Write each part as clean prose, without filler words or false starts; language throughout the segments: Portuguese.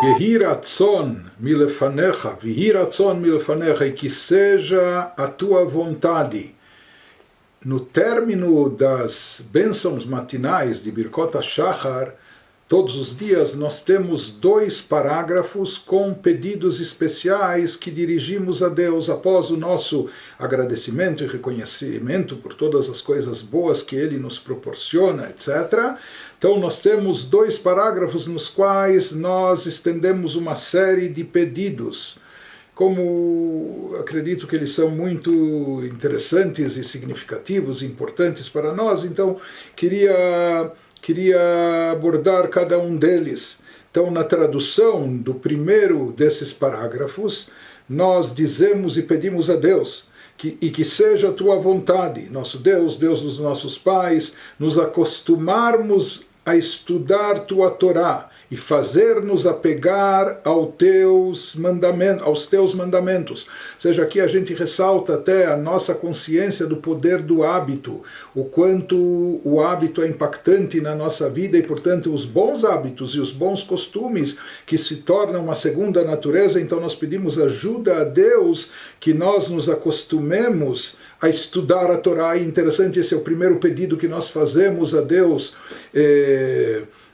Yehi ratzon milefanecha, vihi ratzon milefanecha, e que seja a tua vontade. No término das bênçãos matinais de Birkot HaShachar, todos os dias nós temos 2 parágrafos com pedidos especiais que dirigimos a Deus após o nosso agradecimento e reconhecimento por todas as coisas boas que Ele nos proporciona, etc. Então nós temos 2 parágrafos nos quais nós estendemos uma série de pedidos. Como acredito que eles são muito interessantes e significativos e importantes para nós, então queria abordar cada um deles. Então, na tradução do primeiro desses parágrafos, nós dizemos e pedimos a Deus que seja a tua vontade, nosso Deus, Deus dos nossos pais, nos acostumarmos a estudar tua Torá e fazer-nos apegar aos teus mandamentos. Ou seja, aqui a gente ressalta até a nossa consciência do poder do hábito, o quanto o hábito é impactante na nossa vida e, portanto, os bons hábitos e os bons costumes que se tornam uma segunda natureza. Então nós pedimos ajuda a Deus que nós nos acostumemos a estudar a Torá. E interessante, esse é o primeiro pedido que nós fazemos a Deus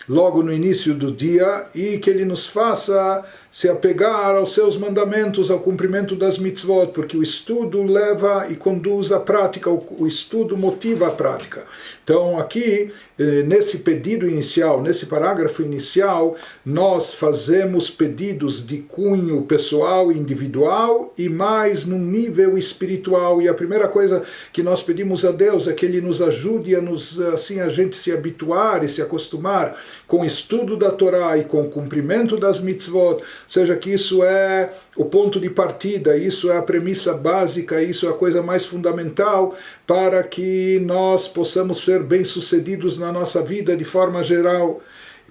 logo no início do dia, e que Ele nos faça se apegar aos seus mandamentos, ao cumprimento das mitzvot, porque o estudo leva e conduz à prática, o estudo motiva a prática. Então aqui, nesse pedido inicial, nesse parágrafo inicial, nós fazemos pedidos de cunho pessoal e individual e mais no nível espiritual. E a primeira coisa que nós pedimos a Deus é que Ele nos ajude a gente se habituar e se acostumar com o estudo da Torá e com o cumprimento das mitzvot. Ou seja, que isso é o ponto de partida, isso é a premissa básica, isso é a coisa mais fundamental para que nós possamos ser bem-sucedidos na nossa vida de forma geral.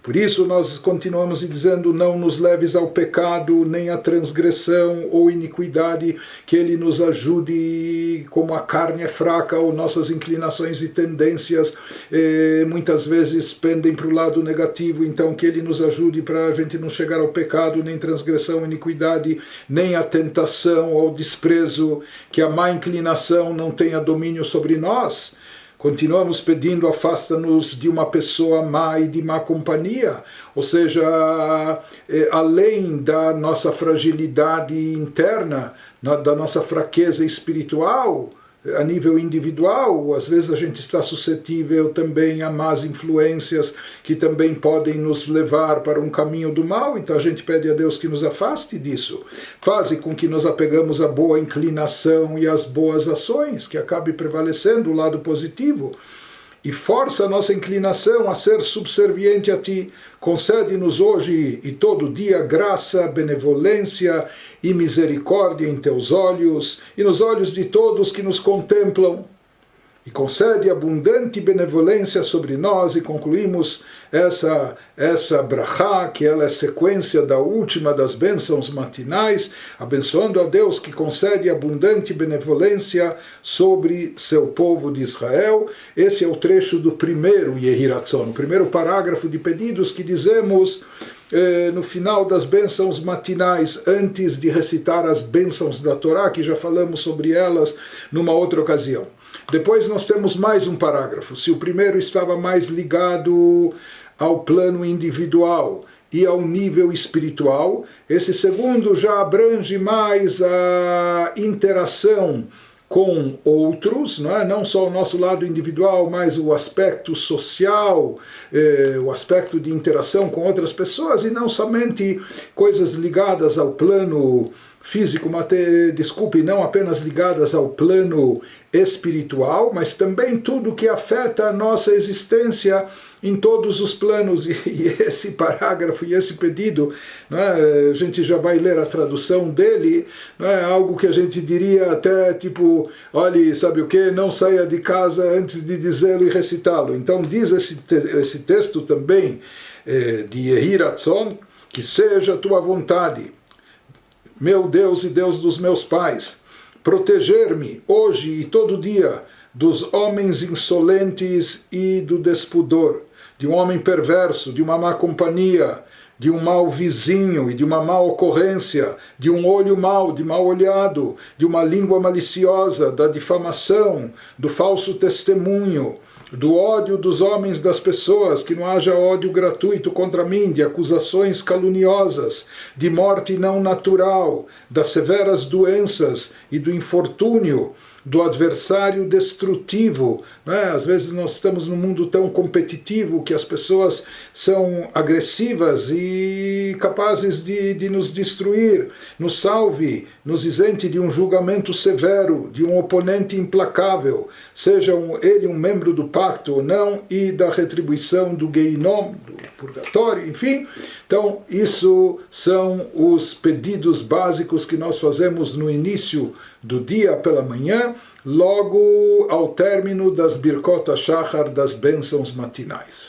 Por isso nós continuamos dizendo: não nos leves ao pecado, nem à transgressão ou iniquidade, que Ele nos ajude, como a carne é fraca, ou nossas inclinações e tendências muitas vezes pendem para o lado negativo, então que Ele nos ajude para a gente não chegar ao pecado, nem transgressão, iniquidade, nem à tentação ou desprezo, que a má inclinação não tenha domínio sobre nós. Continuamos pedindo: afasta-nos de uma pessoa má e de má companhia, ou seja, além da nossa fragilidade interna, da nossa fraqueza espiritual, a nível individual, às vezes a gente está suscetível também a más influências que também podem nos levar para um caminho do mal. Então a gente pede a Deus que nos afaste disso. Faze com que nos apegamos à boa inclinação e às boas ações, que acabe prevalecendo o lado positivo. E força a nossa inclinação a ser subserviente a Ti. Concede-nos hoje e todo dia graça, benevolência e misericórdia em Teus olhos e nos olhos de todos que nos contemplam. E concede abundante benevolência sobre nós, e concluímos essa brachá, que ela é sequência da última das bênçãos matinais, abençoando a Deus que concede abundante benevolência sobre seu povo de Israel. Esse é o trecho do primeiro Yehi Ratzon, o primeiro parágrafo de pedidos que dizemos no final das bênçãos matinais, antes de recitar as bênçãos da Torá, que já falamos sobre elas numa outra ocasião. Depois nós temos mais um parágrafo. Se o primeiro estava mais ligado ao plano individual e ao nível espiritual, esse segundo já abrange mais a interação com outros, não só o nosso lado individual, mas o aspecto social, o aspecto de interação com outras pessoas, e não somente coisas ligadas ao plano físico, não apenas ligadas ao plano espiritual, mas também tudo que afeta a nossa existência em todos os planos. E esse parágrafo e esse pedido, a gente já vai ler a tradução dele, é algo que a gente diria até tipo: olhe, sabe o que? Não saia de casa antes de dizê-lo e recitá-lo. Então diz esse texto também de Yehi Ratzon: que seja a tua vontade, meu Deus e Deus dos meus pais, proteger-me hoje e todo dia dos homens insolentes e do despudor, de um homem perverso, de uma má companhia, de um mau vizinho e de uma má ocorrência, de um olho mau, de mal olhado, de uma língua maliciosa, da difamação, do falso testemunho, do ódio dos homens, das pessoas, que não haja ódio gratuito contra mim, de acusações caluniosas, de morte não natural, das severas doenças e do infortúnio, do adversário destrutivo. Às vezes nós estamos num mundo tão competitivo que as pessoas são agressivas e capazes de nos destruir. Nos salve, nos isente de um julgamento severo, de um oponente implacável, seja ele um membro do pacto ou não, e da retribuição do Geinom, do purgatório, enfim. Então, isso são os pedidos básicos que nós fazemos no início do dia pela manhã, logo ao término das Birkot HaShachar, das bênçãos matinais.